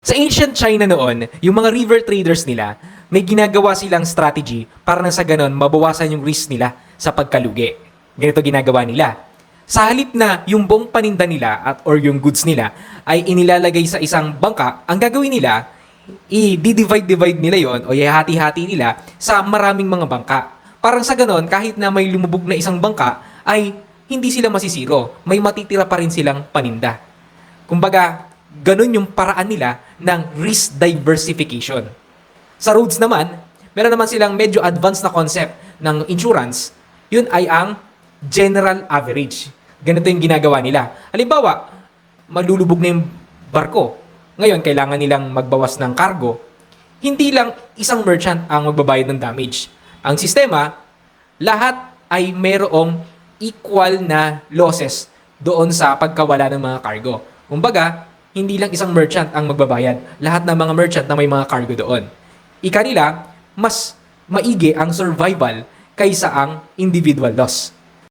Sa ancient China noon, yung mga river traders nila, may ginagawa silang strategy para na sa ganon mabawasan yung risk nila sa pagkalugi. Ganito ginagawa nila. Sa halip na yung buong paninda nila or yung goods nila ay inilalagay sa isang bangka, ang gagawin nila, i-divide nila yon o ihati-hati nila sa maraming mga bangka. Parang sa ganon, kahit na may lumubog na isang bangka, ay hindi sila masisiro. May matitira pa rin silang paninda. Kumbaga, ganun yung paraan nila ng risk diversification. Sa roads naman, meron naman silang medyo advanced na concept ng insurance. Yun ay ang general average. Ganito yung ginagawa nila. Halimbawa, malulubog na yung barko. Ngayon, kailangan nilang magbawas ng cargo. Hindi lang isang merchant ang magbabayad ng damage. Ang sistema, lahat ay mayroong equal na losses doon sa pagkawala ng mga cargo. Kumbaga, hindi lang isang merchant ang magbabayad. Lahat ng mga merchant na may mga cargo doon. Ika nila, mas maigi ang survival kaysa ang individual loss.